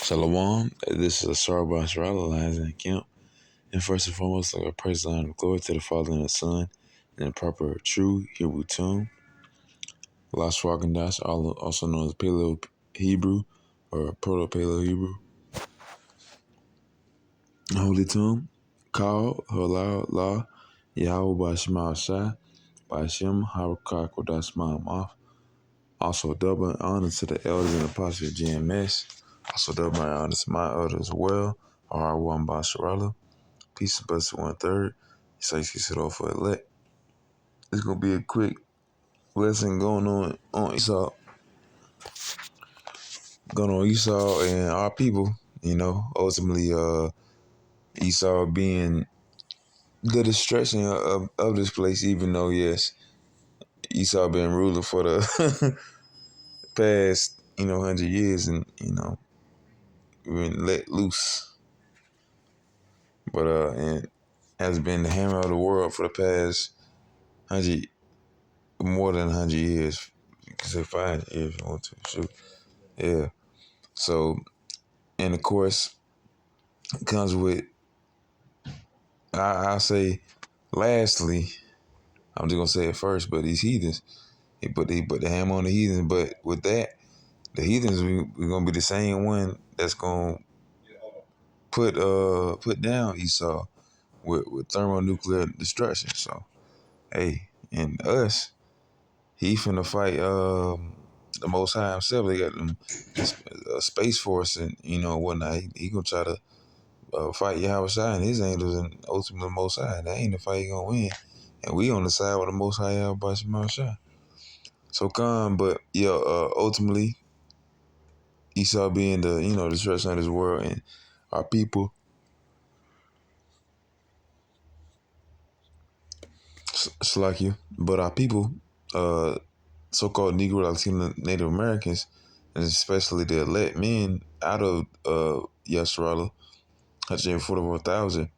Shalom. This is a Sarah Sharala in camp. And first and foremost, I praise the honor and glory to the Father and the Son in the proper true Hebrew tune. Last Dash, also known as Paleo Hebrew or Proto Paleo Hebrew. Holy Tune. Call, Halal, La, Yahweh by Shema Shai, by Shem, Harakak, Kodash Ma'amaf. Also, double honor to the elders and apostles of GMS. Also, double honor to my elders as well, R1 Basharala. Peace and blessing 1/3. So you sit off for elect. It's gonna be a quick lesson going on Esau. Going on Esau and our people, ultimately Esau being the destruction of this place, even though yes, Esau been ruler for the past, 100 years and been let loose. But and has been the hammer of the world for the past 100 more than 100 years. You can say 5 years if you want to. Shoot. Yeah. So, and of course, it comes with, I say, lastly, I'm just going to say it first, but these heathens, they put the hammer on the heathens. But with that, the heathens, we're going to be the same one that's going to put down Esau with thermonuclear destruction. So, hey, and us, he finna fight the Most High himself. They got them Space Force and, whatnot. He going to try to fight Yahweh Shai and his angels and ultimately the Most High. That ain't the fight he gonna win. And we on the side with the Most High Yahweh Shema Shai. So come, but yeah, ultimately Esau being the destruction of this world and our people, Slakia, but our people, so-called Negro, Latino, Native Americans, and especially the elect men out of Yasharala, 144,000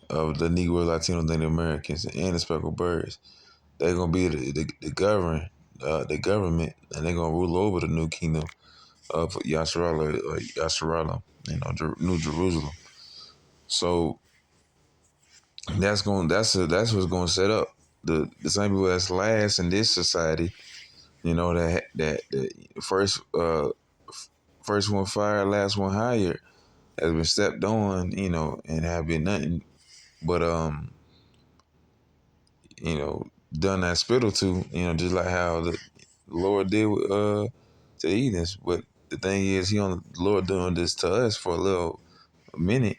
of the Negro, Latino, Native Americans and the speckled birds. They're gonna be the government, and they're gonna rule over the new kingdom of Yasharala, New Jerusalem. So that's what's gonna set up the same people that's last in this society. That the first one fired, last one hired has been stepped on, and have been nothing but done that spittle to, just like how the Lord did with to the heathens. But the thing is, the Lord doing this to us for a minute,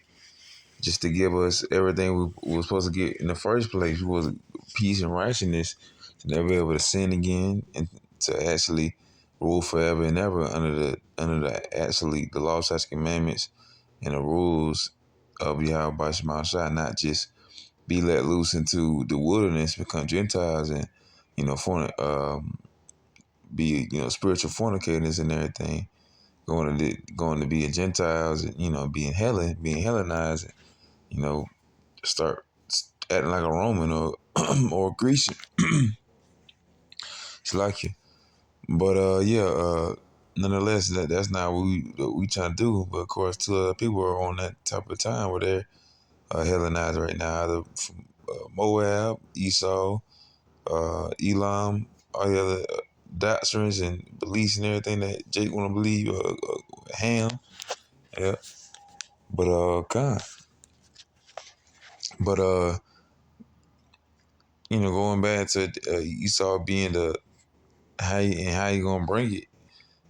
just to give us everything we were supposed to get in the first place. We was peace and righteousness, to never be able to sin again, and to actually rule forever and ever under the actually the law, statutes, commandments, and the rules of Yahweh Shema Shai, not just be let loose into the wilderness, become Gentiles, and be spiritual fornicators and everything, going to be a Gentiles, and being Hellenized, and, start acting like a Roman or or a Grecian. It's like you, but nonetheless, that's not what we trying to do. But of course, two other people are on that type of time where they're Hellenized right now, either from Moab, Esau, Elam, all the other doctrines and beliefs and everything that Jake want to believe, Ham, yeah. But God, but going back to Esau being the how you gonna bring it?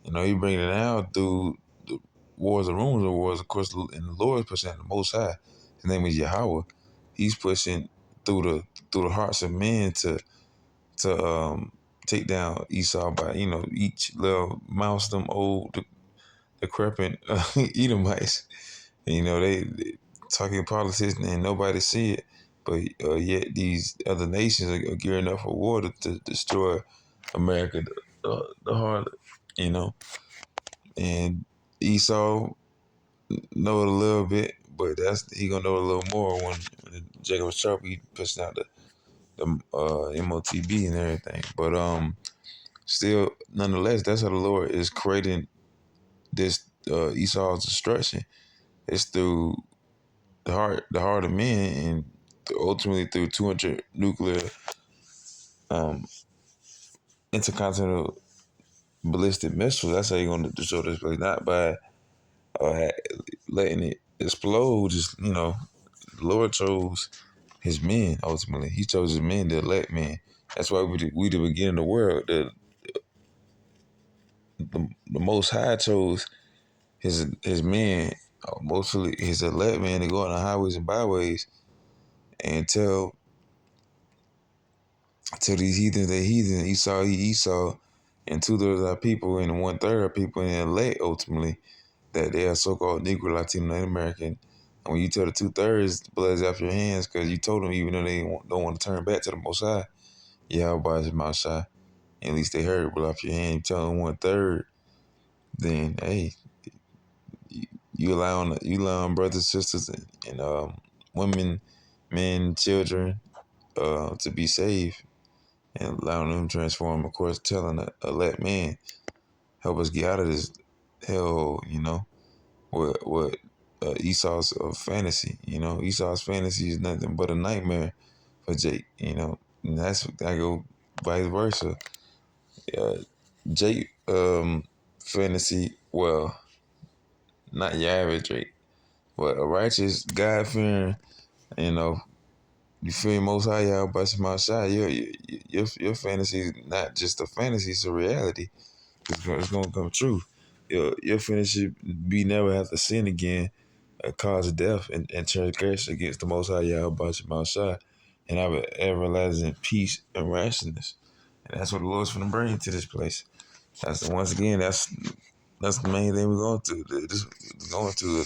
He bring it out through the wars and rumors of wars, of course, and the Lord pushing the Most High. His name is Yahweh. He's pushing through the hearts of men to take down Esau by each little mouse, them old decrepit Edomites. And, they talking politics and nobody see it, but yet these other nations are gearing up for war to destroy America, the harlot, you know. And Esau know it a little bit, but he gonna know a little more when Jacob Sharp he pushing out the MOTB and everything. But still, nonetheless, that's how the Lord is creating this Esau's destruction is through the heart of men, and ultimately through 200 nuclear um, intercontinental ballistic missiles. That's how you're going to destroy this place, not by uh, letting it explode. Just the Lord chose His men. Ultimately, He chose His men, the elect men. That's why we the beginning of the world. The Most High chose his men, mostly his elect men, to go on the highways and byways and tell these heathens they heathen. Esau he Esau, and 2/3 of our people and 1/3 of people in the elect ultimately that they are so-called Negro, Latino, and American. And when you tell the 2/3, the blood is off your hands because you told them even though they don't want to turn back to the Most High. Yeah, everybody's Mount Shai. At least they heard blood off your hand. You tell them 1/3, then hey, you allow brothers, sisters, and women, men, children to be saved and allowing them to transform. Of course, telling a let man help us get out of this hell. What Esau's fantasy. Esau's fantasy is nothing but a nightmare for Jake. And that's I go vice versa. Uh, Jake fantasy. Well, not your average Jake, but a righteous, God fearing. You know, you feel Most High y'all busting my shot. Your fantasy is not just a fantasy; it's a reality. It's gonna come true. Your fantasy be never have to sin again, cause death and transgression against the Most High y'all busting my shot, and have an everlasting peace and restfulness. And that's what the Lord's gonna bring to this place. Once again, that's the main thing we're going to. This going to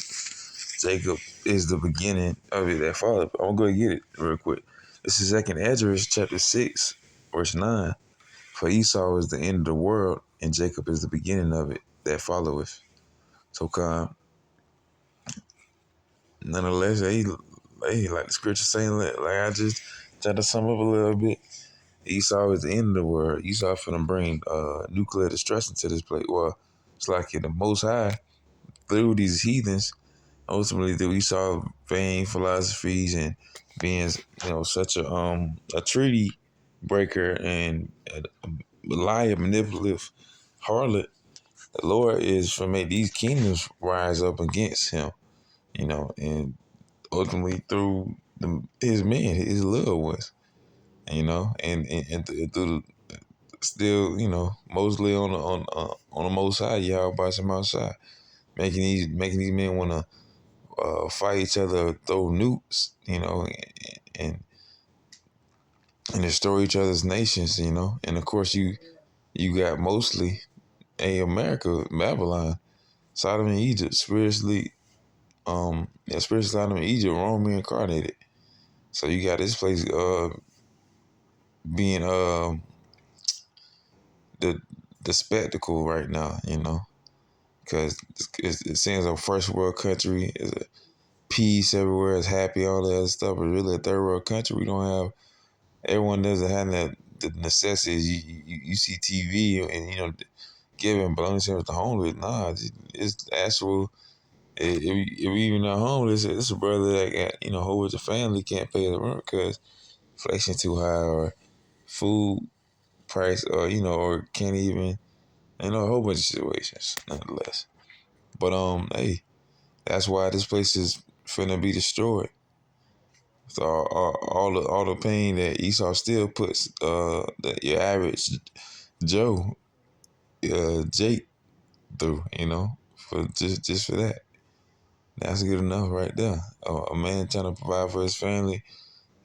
Jacob is the beginning of it. That father. I'm gonna go and get it real quick. This is Second Ezra, chapter 6, verse 9. For Esau is the end of the world, and Jacob is the beginning of it that followeth. So, nonetheless, like the scripture saying, like I just tried to sum up a little bit. Esau is the end of the world. Esau finna bring nuclear destruction to this place. Well, it's like the Most High through these heathens. Ultimately, through Esau vain philosophies and being, such a treaty breaker and a liar, manipulative harlot, the Lord is for make these kingdoms rise up against him, and ultimately through his men, his little ones, and through still, mostly on the Most High, Yahweh by some outside, making these men want to fight each other, throw nukes, and and destroy each other's nations, and of course you got mostly America, Babylon, Sodom and Egypt, spiritually Sodom and Egypt, Rome reincarnated. So you got this place being the the spectacle right now, because it seems a first world country is a peace everywhere, is happy, all that other stuff, but really a third world country. We don't have everyone doesn't have the necessities. You see TV and giving, but only with the homeless. Nah, it's actual. If we even not homeless, it's a brother that got a whole bunch of family can't pay the rent because inflation too high or food price or can't even a whole bunch of situations nonetheless. But hey, that's why this place is finna be destroyed. So all the pain that Esau still puts your average Joe Jake through, for just for that. That's good enough right there. A man trying to provide for his family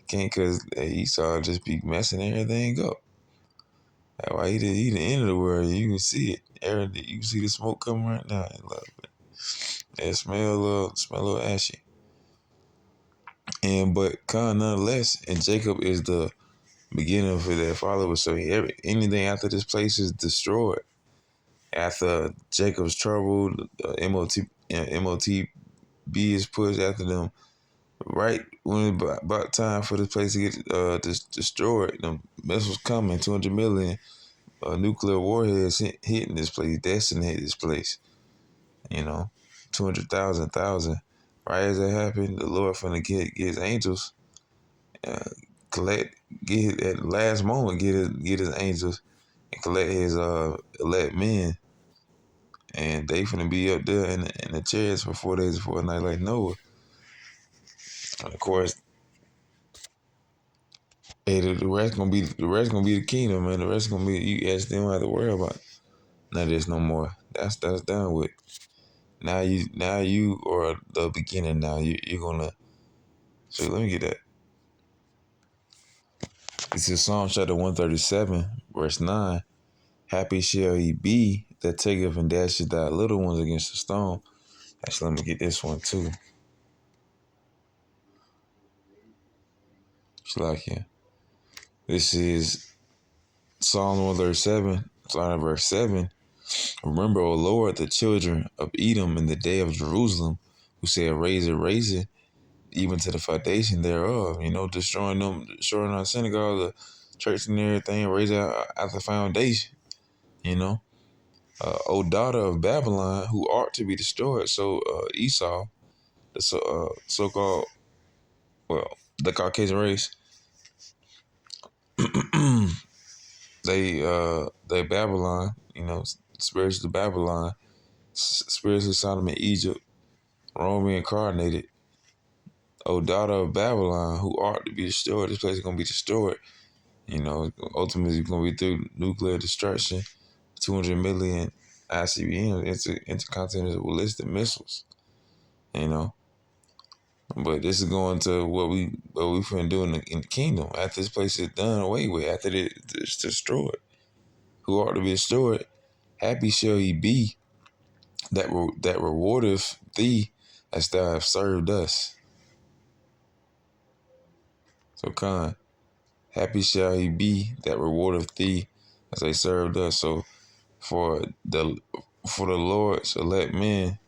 can't because Esau just be messing everything up. That's why he the end of the world. You can see it. You can see the smoke coming right now. It smell a little ashy. But nonetheless, and Jacob is the beginning for their followers. So anything after this place is destroyed. After Jacob's trouble, MOTB is pushed after them. Right when it's about time for this place to get destroyed, the missiles coming, 200 million nuclear warheads hitting this place, decimating this place. You know, 200,000. Right as that happened, the Lord finna get his angels, uh, collect, at the last moment, get his angels and collect his elect men, and they finna be up there in the chariots for 4 days before a night like Noah. And of course, hey, the rest gonna be the kingdom, man. The rest gonna be you. Actually don't have to worry about none of this no more. That's done with. Now you are the beginning. Now you're gonna. So let me get that. This is Psalm chapter 137, verse 9. Happy shall he be that taketh and dashes thy little ones against the stone. Actually, let me get this one too. It's like, yeah. This is Psalm 137, starting at verse 7. Remember, O Lord, the children of Edom in the day of Jerusalem, who said, raise it, even to the foundation thereof. You know, destroying our synagogue, the church and everything, raise it out at the foundation. You know, O daughter of Babylon, who art to be destroyed. So Esau, the so-called, well, the Caucasian race, they Babylon, you know, spiritually Babylon, spiritually Sodom and Egypt, Rome reincarnated. O daughter of Babylon, who art to be destroyed. This place is gonna be destroyed. You know, ultimately it's gonna be through nuclear destruction, 200 million ICBMs, intercontinental ballistic missiles. You know, but this is going to what we finna do in the kingdom after this place is done away with, after it's destroyed. Who ought to be destroyed? Happy shall he be that rewardeth thee as thou hast served us. So happy shall he be that rewardeth thee as they served us. So for the for the Lord's select men,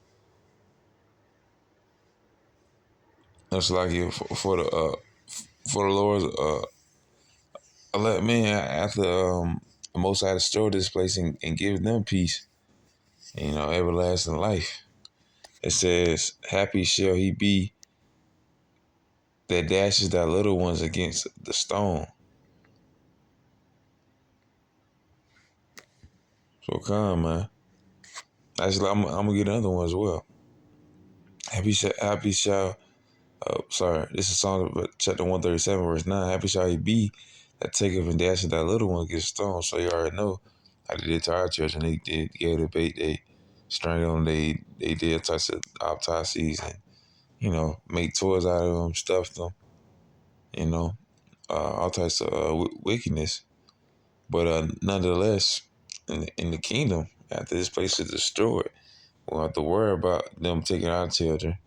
that's like it for the Lord's elect men after the Most High destroy this place and give them peace, you know, everlasting life. It says, happy shall he be that dashes thy little ones against the stone. So man. Actually, I'm gonna get another one as well. Happy shall sorry, this is Psalm chapter 137, verse 9. Happy shall he be that taketh and dasheth that little one against stone. So you already know how they did to our children. They gave the bait, they strangled them, they did touch the autopsies and, you know, make toys out of them, stuff them, you know, all types of wickedness. But nonetheless, in the kingdom, after this place is destroyed, we don't have to worry about them taking our children.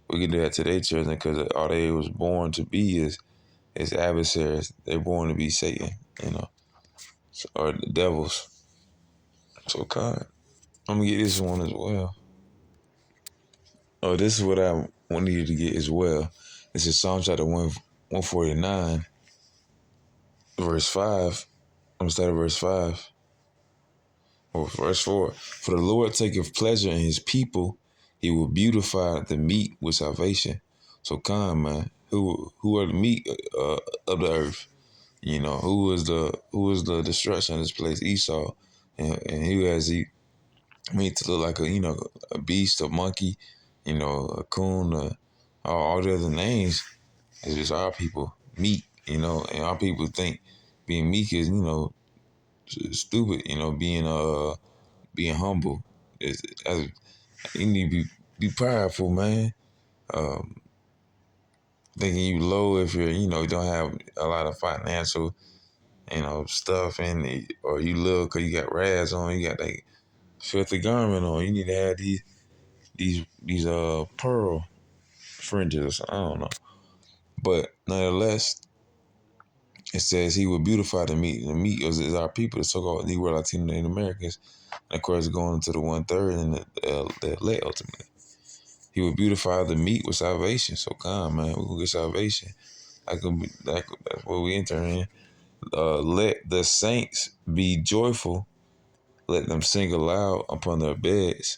We can do that to their children because all they was born to be is adversaries. They're born to be Satan, you know, or the devils. So God, I'm gonna get this one as well. Oh, this is what I wanted you to get as well. This is Psalm chapter 149, verse 5. I'm gonna start at verse 5. Or verse 4. For the Lord taketh pleasure in his people, he will beautify the meek with salvation. So man, who are the meek of the earth? You know, who is the destruction of this place? Esau. And who has he made to look like a, you know, a beast, a monkey, you know, a coon, all the other names. It's just our people, meek, you know, and our people think being meek is, you know, stupid, you know, being humble. You need to be prideful, man. Um, Thinking you low if you're, you know, you don't have a lot of financial, you know, stuff or you look, cause you got rags on, you got that filthy garment on. You need to have these pearl fringes or something. I don't know, but nonetheless, it says he will beautify the meat. The meat is our people, the so-called Negro, Latino, and Americans. And of course, going into the 1/3 and the elect ultimately. He will beautify the meat with salvation. So man, we gonna get salvation. That's what we enter in. Let the saints be joyful. Let them sing aloud upon their beds.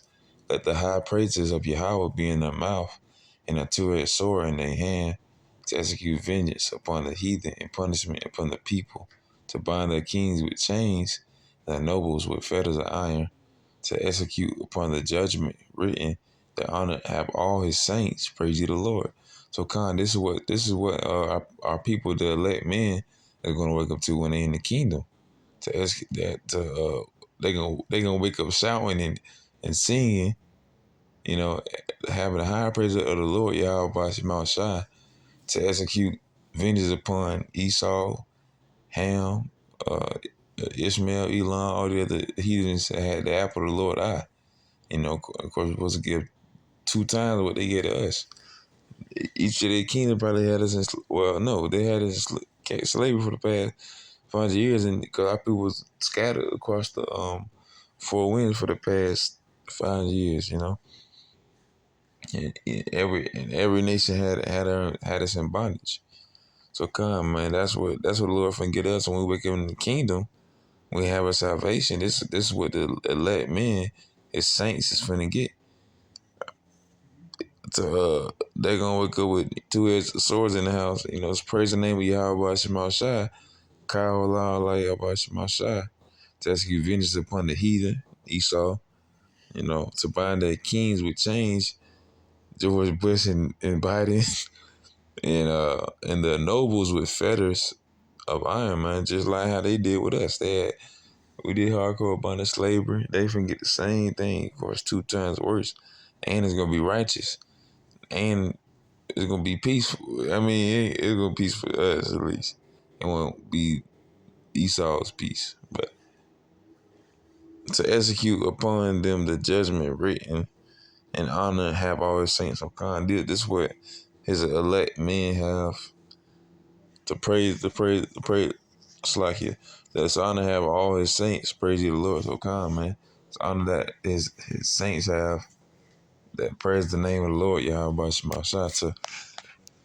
Let the high praises of Yahweh be in their mouth, and a two-edged sword in their hand, to execute vengeance upon the heathen and punishment upon the people, to bind their kings with chains, their nobles with fetters of iron, to execute upon the judgment written, that honor have all his saints. Praise ye the Lord. So, Khan, this is what our people, the elect men, are going to wake up to when they in the kingdom. To ask that they gonna wake up shouting and singing, having a high praise of the Lord Yahweh Shema Shai, to execute vengeance upon Esau, Ham, Ishmael, Elon, all the other heathens that had the apple of the Lord eye. Of course, we're supposed to give 2 times what they gave to us. Each of their kingdom probably had us no, they had us in slavery for the past 500 years, and because our people was scattered across the four winds for the past 500 years, and every nation had us in bondage. So come, man, that's what the Lord finna get us when we wake up in the kingdom. We have our salvation. This is what the elect men, his saints, is finna get. They're gonna wake up with two-edged swords in the house. It's praise the name of Yahweh Shema Shai, Kyle Allah Yahweh Shema Shai, to execute vengeance upon the heathen, Esau, to bind their kings with chains, George Bush and Biden, and the nobles with fetters of iron, man, just like how they did with us. We did hardcore bondage slavery. They finna get the same thing, of course, 2 times worse. And it's gonna be righteous. And it's gonna be peaceful. I mean, it's gonna be peaceful for us at least. It won't be Esau's peace. But to execute upon them the judgment written, and honor have all his saints of kind. This is what his elect men have to praise Slakia. That it's honor have all his saints, praise ye the Lord. So kind, man. It's honor that his saints have, that praise the name of the Lord, Yahweh Shema Shai, to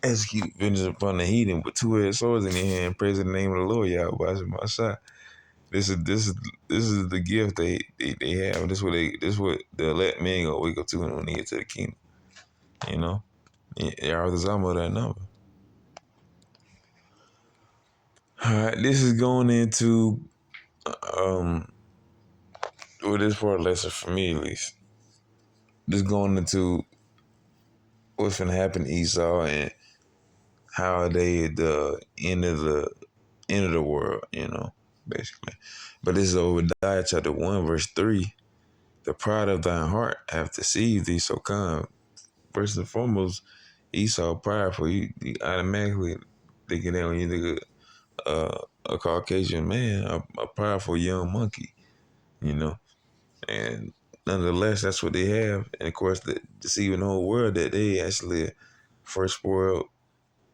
execute vengeance upon the heathen with two-edged swords in their hand, praise the name of the Lord, Yahweh Shema Shai. This is the gift they have. This is what the elect men gonna wake up to when they get to the kingdom. You know? Yeah, the Zama of that number. All right, this is going into this part lesson for me at least. This going into what's gonna happen to Esau and how they at the end of the world, basically. But this is Obadiah chapter 1, verse 3. The pride of thine heart hath deceived thee, so come. First and foremost, Esau prideful. You automatically thinking that when you think of a Caucasian man, a powerful young monkey, you know. And nonetheless, that's what they have. And of course, deceiving the whole world that they actually first world,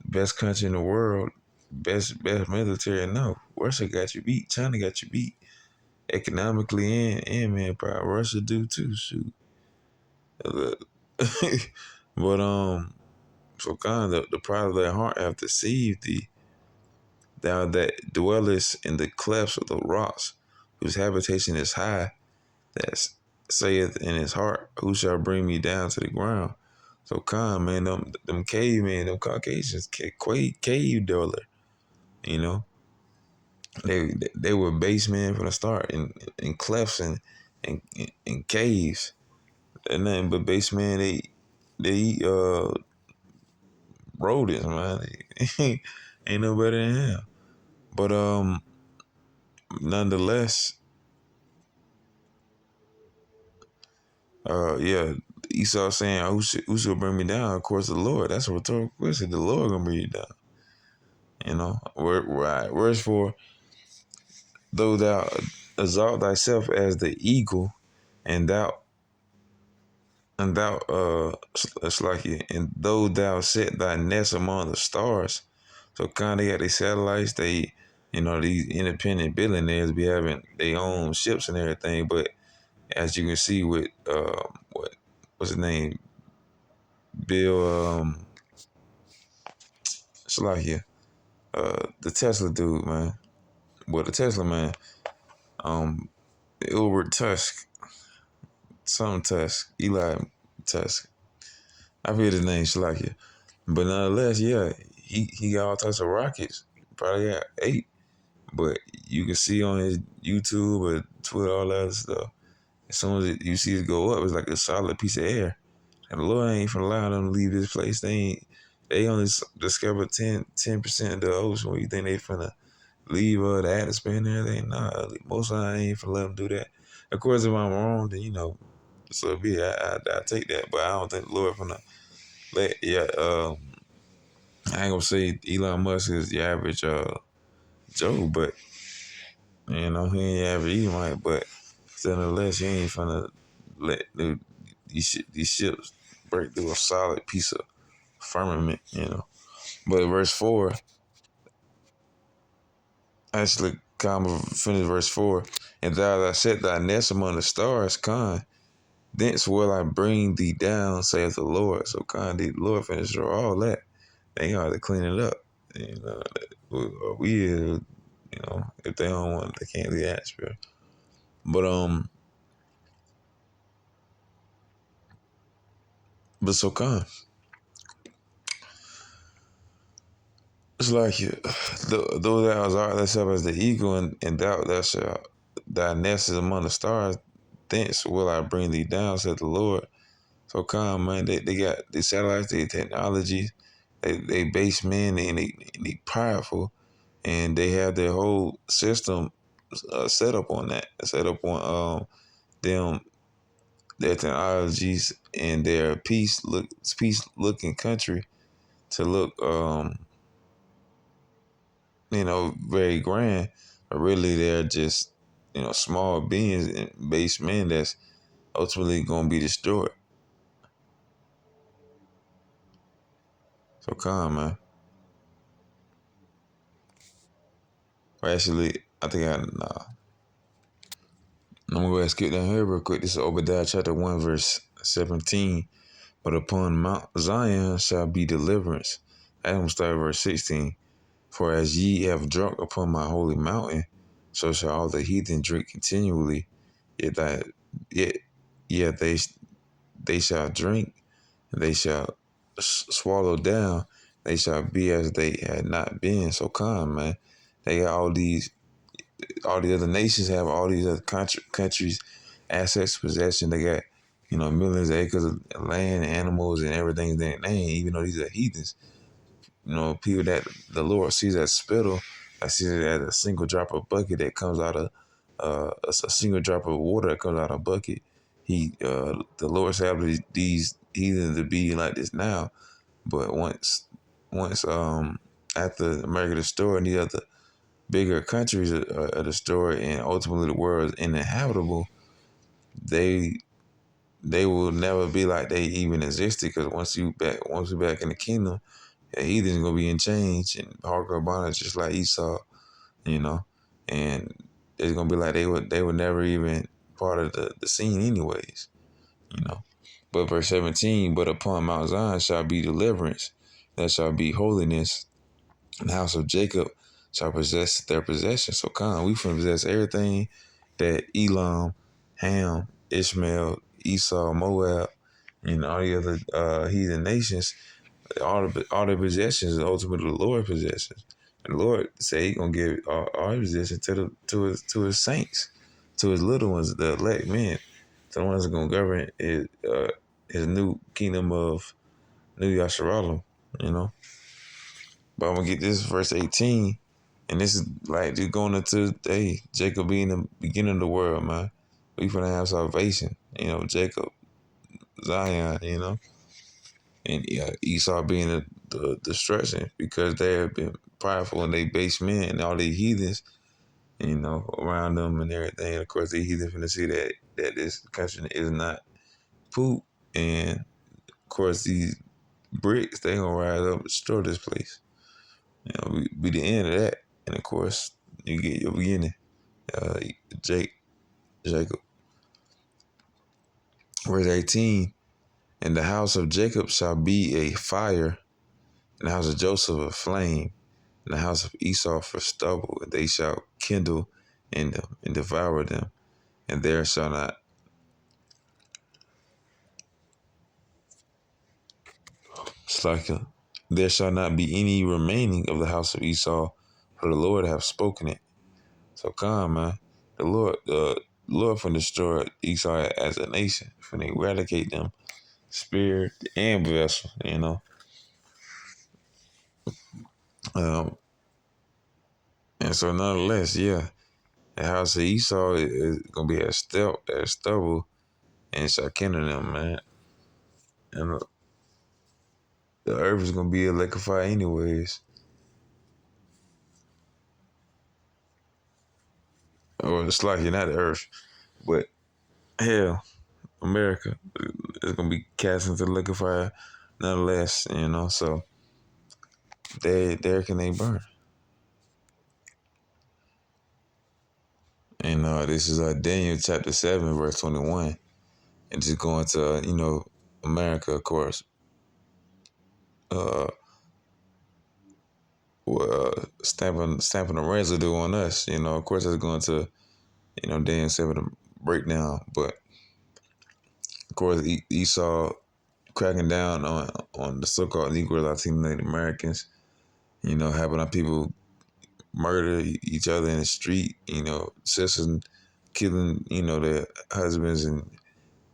best country in the world, best military. No, Russia got you beat. China got you beat economically and manpower. Russia do too. Shoot. But so kind of the pride of their heart have deceived thee, thou that dwellest in the clefts of the rocks, whose habitation is high, that saith in his heart, who shall bring me down to the ground? So come, man, them cavemen, them Caucasians, cave dweller, you know. They were basemen from the start in clefts and in caves. They're nothing but basemen. They eat rodents, man. Ain't no better than him. But nonetheless, yeah, Esau saying, who should bring me down? Of course, the Lord. That's a rhetorical question. The Lord gonna bring you down. Right. Whereas for though thou exalt thyself as the eagle, and it's like it, and though thou set thy nest among the stars. So kind of got these satellites. These independent billionaires be having their own ships and everything. But as you can see with what's his name, Bill Slakia, the Tesla dude, man. Well, the Tesla man, Ilbert Tusk, Something Tusk, Eli Tusk. I forget his name, Shalakia. But nonetheless, yeah, he got all types of rockets. Probably got 8. But you can see on his YouTube or Twitter, all that other stuff. As soon as you see it go up, it's like a solid piece of air. And the Lord ain't finna allow them to leave this place. They only discovered 10% of the ocean. When you think they finna leave the atmosphere and everything? Nah, most of them ain't finna let them do that. Of course, if I'm wrong, then so be it. I take that, but I don't think the Lord finna let. Yeah, I ain't gonna say Elon Musk is the average Joe, but he ain't average Edomite, but nonetheless, you ain't finna let these ships break through a solid piece of firmament. But verse 4, actually, kind of finish verse 4. And thou hast set thy nest among the stars, Khan. Thence will I bring thee down, saith the Lord. So, Khan, the Lord finished all that. They got to clean it up. If they don't want, they can't leave the atmosphere. But so, Khan, it's like though thou art thyself as the eagle, and thou shalt thy nest is among the stars. Thence will I bring thee down, said the Lord. So come, man, they got the satellites, the technology, they base men and they powerful, and they have their whole system set up on that, set up on them their technologies and their peace looking country to look very grand, but really they're just small beings and base men that's ultimately gonna be destroyed. So come, man. Actually, I think nah. I'm gonna go ahead and skip down here real quick. This is Obadiah chapter 1, verse 17. But upon Mount Zion shall be deliverance. I'm gonna start at verse 16. For as ye have drunk upon my holy mountain, so shall all the heathen drink continually. Yet that yet they shall drink, and they shall swallow down. They shall be as they had not been. So come, man. They got all the other nations have all these other countries, assets, possession. They got, millions of acres of land, animals, and everything in their name, even though these are heathens. People that the Lord sees as spittle, I see it as a single drop of bucket that comes out of, a single drop of water that comes out of a bucket. The Lord established these heathens to be like this now, but once, after America destroyed and the other bigger countries are destroyed and ultimately the world is uninhabitable, they will never be like they even existed. Because once we back in the kingdom, the heathen's gonna be in change and hardcore bondage just like Esau, you know, and it's gonna be like they were never even part of the scene anyways, you know. But verse 17, but upon Mount Zion shall be deliverance, there shall be holiness, and the house of Jacob shall possess their possession. So come, we finna possess everything that Elam, Ham, Ishmael, Esau, Moab, and all the other heathen nations, all their possessions is ultimately the Lord's possessions. And the Lord say He gonna give all His possessions to His saints, to His little ones, the elect men, to the ones that gonna govern His new kingdom of New Yasharal, you know. But I'm gonna get this verse 18, and this is like just going into Jacob being the beginning of the world, man. We finna have salvation, Jacob, Zion, and Esau being the destruction because they have been prideful and they base men and all these heathens, around them and everything. And of course, the heathens finna see that this country is not poop, and of course these bricks they gonna rise up and destroy this place. Be the end of that. And of course, you get your beginning. Uh, Jacob. Verse 18, and the house of Jacob shall be a fire, and the house of Joseph a flame, and the house of Esau for stubble, and they shall kindle in them and devour them, and there shall not It's like there shall not be any remaining of the house of Esau, for the Lord hath spoken it. So come, man. The Lord finna destroy Esau as a nation, finna eradicate them, spirit and vessel. Um, and so nonetheless, yeah, the house of Esau is gonna be as stubble and Shekinah them, man. And the earth is gonna be electrified anyways. Or it's like you're not the earth, but hell, America is gonna be cast into the lake of fire nonetheless. So there can they burn. And this is Daniel chapter 7, verse 21. And just going to America, of course. Uh, stamping the residue on us. Of course, that's going to Daniel 7 breakdown. But of course, Esau cracking down on the so-called Negro Latino Native Americans. Having our people murder each other in the street. Sisters killing their husbands and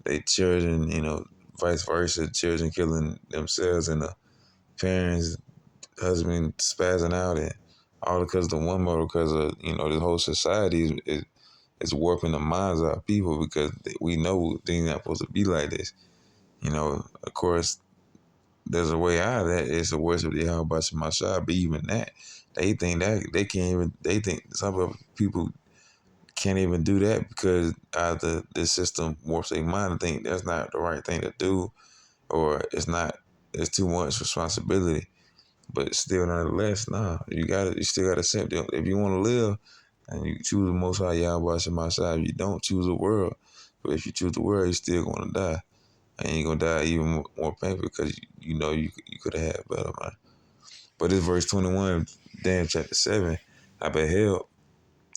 their children. Vice versa, children killing themselves and the parents, husband spazzing out, and all because of the one murder. Because of this whole society is warping the minds of our people because we know things not supposed to be like this. Of course, there's a way out of that. It's the worship of Yahweh Shemashah. But even that, they think that they can't even. They think some people can't even do that because either the system warps their mind and think that's not the right thing to do, or it's too much responsibility. But still, nonetheless, nah, you still gotta accept it. If you want to live and you choose the Most High Yahweh Shemashah, you don't choose the world. But if you choose the world, you're still gonna die. And you're gonna die even more painful because you could have had better, man. But this verse 21, damn chapter 7, I beheld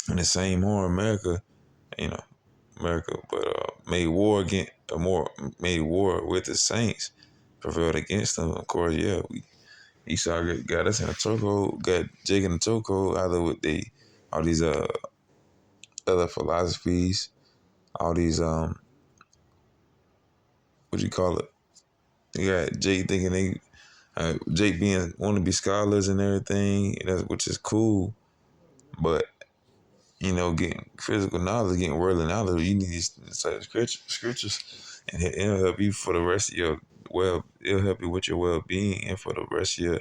in the same horn America, you know, but made war with the saints, prevailed against them. Of course, yeah, Esau got us in a chokehold, got Jake in a chokehold, either with all these other philosophies, all these what you call it? You got Jake thinking Jake being want to be scholars and everything, which is cool, but getting physical knowledge, getting worldly knowledge, you need these certain scriptures, and it'll help you for the rest of your it'll help you with your well being and for the rest of your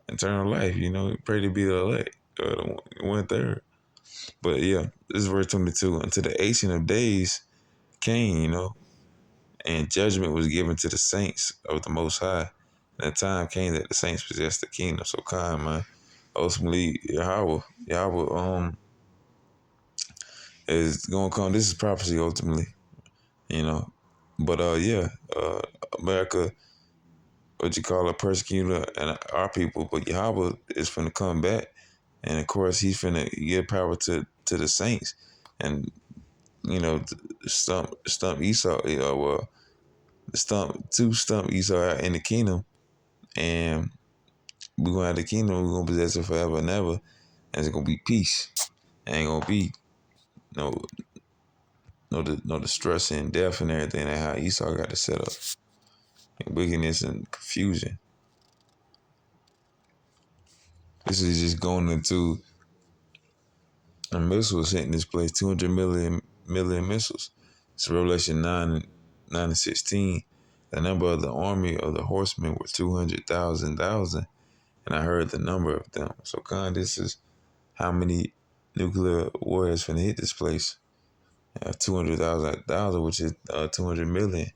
eternal life. Pray to be the elect, the 1/3. But yeah, this is verse 22. Until the Ancient of Days came, and judgment was given to the saints of the Most High. And the time came that the saints possessed the kingdom. So kind, man. Ultimately, Yahweh, is gonna come. This is prophecy ultimately, you know. But yeah, America, what you call a persecutor and our people, but Yahweh is finna come back, and of course he's finna give power to the saints, and stump Esau. Stump Esau out in the kingdom, and we're gonna have the kingdom. We're gonna possess it forever and ever, and it's gonna be peace. Ain't gonna be no no distress and death and everything. And how Esau got to set up, and wickedness and confusion. This is just going into a missiles hitting this place. 200 million missiles. It's Revelation 9:16. The number of the army of the horsemen were 200,000, and I heard the number of them. So, this is how many nuclear warheads finna hit this place. 200,000, which is 200 million.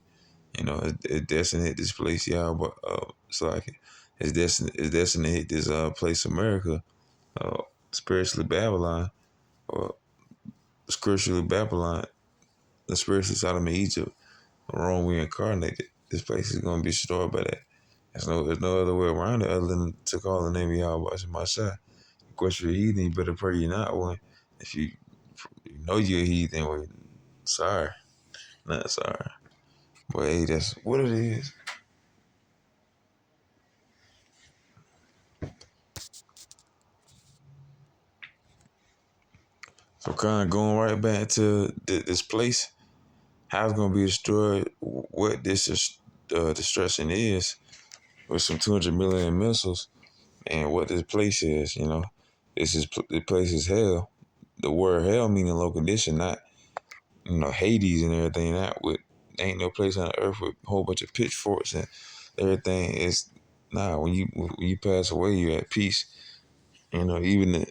It's destined to hit this place, yeah. But it's destined to hit this place, America, spiritually Babylon, or scripturally Babylon, the spiritual Sodom of Egypt, Rome reincarnated. This place is gonna be destroyed by that. There's no other way around it other than to call the name of Yahweh Shemashah. Of course, you're a heathen, you better pray you're not one. If you know you're a heathen, well, sorry. Not sorry. But hey, that's what it is. So kind of going right back to this place, how it's gonna be destroyed, what this is, destruction is, with some 200 million missiles, and what this place is. The place is hell. The word hell meaning low condition, not Hades and everything. That with ain't no place on earth with a whole bunch of pitchforks and everything. Is nah. When you pass away, you're at peace. Even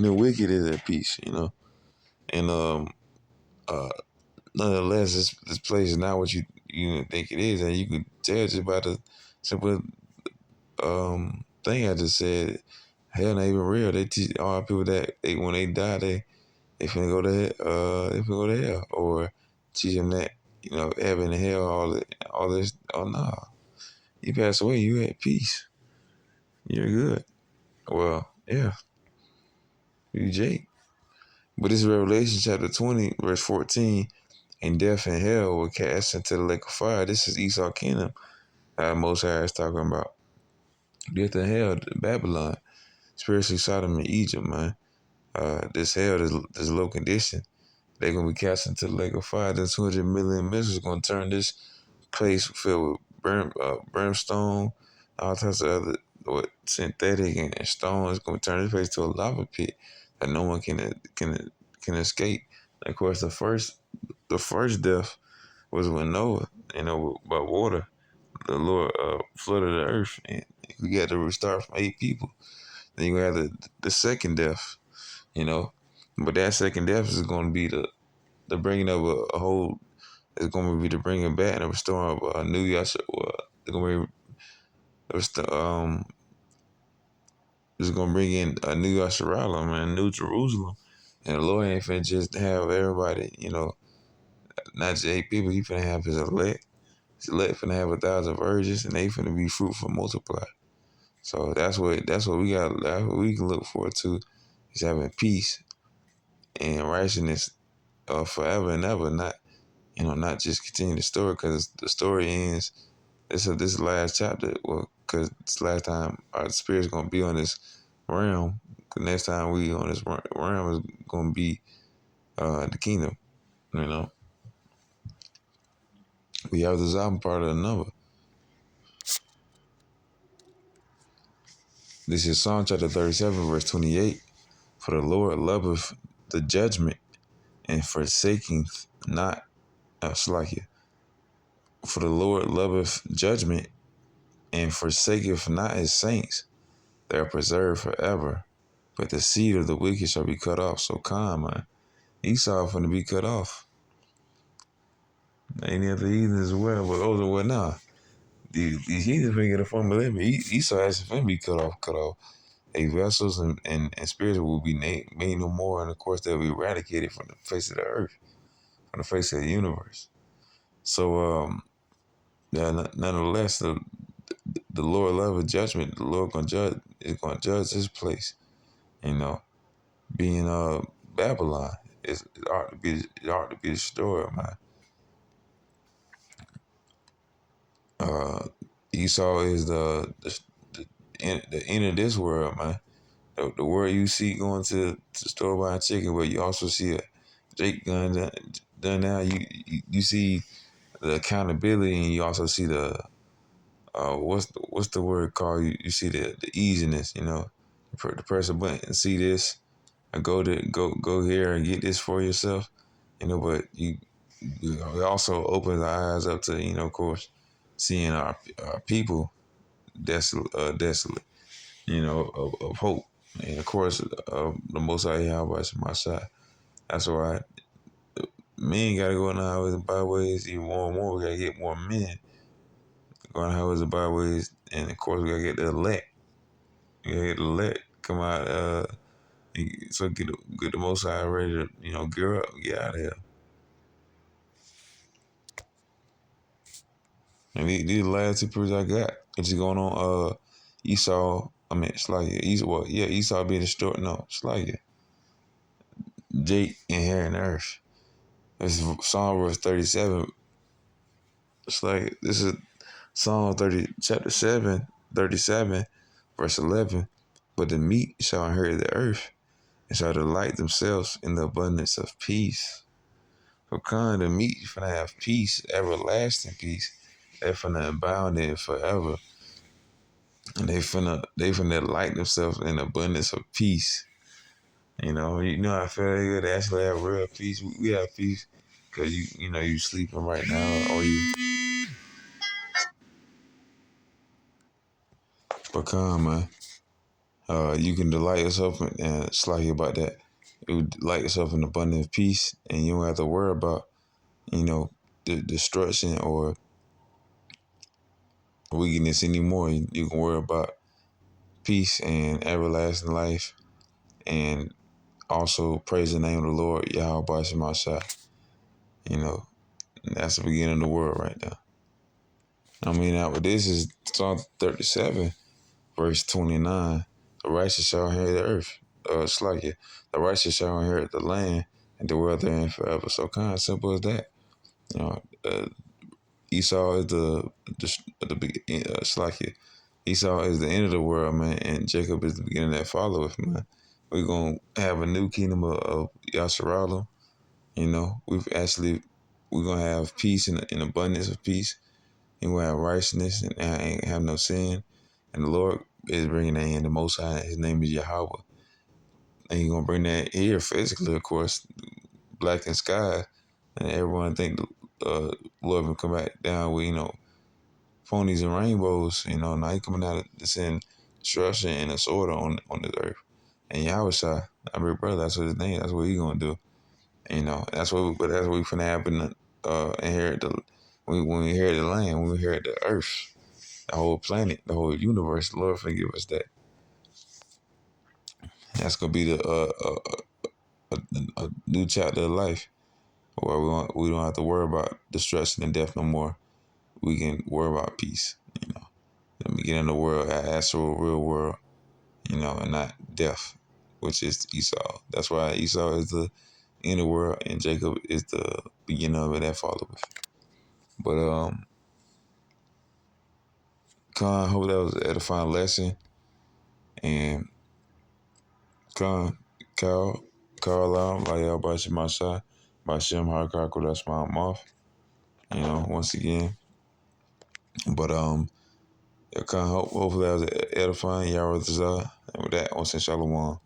the wicked is at peace. And uh, nonetheless, this place is not what you think it is, and you can tell just by the simple thing I just said. Hell, not even real. They teach all people that when they die, they finna go to they finna go to hell, or teach them that heaven and hell, all this. Oh no, you pass away, you at peace, you're good. Well, yeah, you Jake. But this is Revelation chapter 20, verse 14. And death and hell were cast into the lake of fire. This is Esau kingdom. Most High is talking about death and hell, Babylon, spiritually Sodom and Egypt, man. This hell, this low condition, they're gonna be cast into the lake of fire. Then 200 million missiles gonna turn this place filled with brimstone, all types of other synthetic and stone. It's gonna turn this place to a lava pit that no one can escape. And of course, the first death was when Noah, by water, the Lord flooded the earth, and we got to restart from 8 people. Then you have the second death, you know, but that second death is going to be the bringing of a whole. It's going to be the bringing back and the restoring of a new Yasha. It's going to it's going to bring in a new Yasharal, man, a new Jerusalem, and the Lord ain't finna just have everybody, not just 8 people. He finna have his elect. His elect finna have 1,000 virgins, and they finna be fruitful, multiply. So that's what we got. That's what we can look forward to, is having peace and righteousness forever and ever. Not just continue the story, because the story ends. This last chapter. Well, because this last time our spirit's gonna be on this realm. The next time we on this realm is gonna be the kingdom. You know, we have the Zam part of the number. This is Psalm chapter 37, verse 28. For the Lord loveth the judgment, and forsaketh not Slakia. For the Lord loveth judgment, and forsaketh not his saints. They are preserved forever. But the seed of the wicked shall be cut off. So calm, man. Esau finna be cut off. Any other heathens as well, but those are what now. These heathens finna get a formula. Esau actually finna be cut off, cut off. Their vessels and spirits will be made no more, and of course they'll be eradicated from the face of the earth, from the face of the universe. So nonetheless, the Lord love of judgment. The Lord is gonna judge this place. Being Babylon, it ought to be destroyed, man. Uh, Esau is the end of this world, man. The world you see going to the store buying chicken, but you also see a Jake gun done now. You see the accountability, and you also see the what's the word called? You see the easiness. The person went and see this, and go here and get this for yourself. But it also opens our eyes up to of course, seeing our people desolate, of hope, and of course, the Most High Yahweh is my side. That's why men gotta go in the highways and byways even more and more. We gotta get more men going the highways and byways, and of course, we gotta get the elect. We gotta get the elect come out. So get the Most High ready to gear up, get out of here. And these are the last 2 periods I got. It's going on. Esau. I mean, it's like Esau. Well, yeah, Esau being destroyed. No, it's like Jake inheriting earth. This is Psalm verse 37. It's like this is Psalm 30, chapter 7, 37, verse 11. But the meek shall inherit the earth, and shall delight themselves in the abundance of peace. So kind of meat finna have peace, everlasting peace. They finna abound in it forever. And they finna delight themselves in abundance of peace. You know I feel good. They actually have real peace. We have peace because you sleeping right now, or you pecan, man. You can delight yourself and slack about that. You delight yourself in abundant peace, and you don't have to worry about the destruction or weakness anymore. You can worry about peace and everlasting life, and also praise the name of the Lord Yahweh Shemashah. You know, and that's the beginning of the world right now. I mean, now this is Psalm 37, verse 29. The righteous shall inherit the earth. It's like it. The righteous shall inherit the land and dwell therein forever. So kind of simple as that. You know, Esau is it's like it. Esau is the end of the world, man, and Jacob is the beginning that followeth, man. We're gonna have a new kingdom of Yasharal. We're gonna have peace and abundance of peace. And we're gonna have righteousness and ain't have no sin. And the Lord is bringing that in. The Most High, His name is Yahweh, and He's gonna bring that here physically, of course, black and sky, and everyone think the Lord will come back down with ponies and rainbows. Now He coming out to send destruction and disorder on this earth. And Yahweh Shai, our big brother, that's what His name. That's what He gonna do. That's what we finna happen to inherit when we inherit the land, when we inherit the earth, the whole planet, the whole universe. The Lord finna give us that. That's gonna be a new chapter of life where we don't have to worry about destruction and death no more. We can worry about peace. Let me get in the world, actual real world, and not death, which is Esau. That's why Esau is the end of the world and Jacob is the beginning of it that followeth. But Con, hope that was an edifying lesson. And Con, Carl, like y'all by Shemasha, by Shem Harakaku, that's my mouth. Once again. But Con, hopefully that was edifying. Y'all and with that, on Shalom.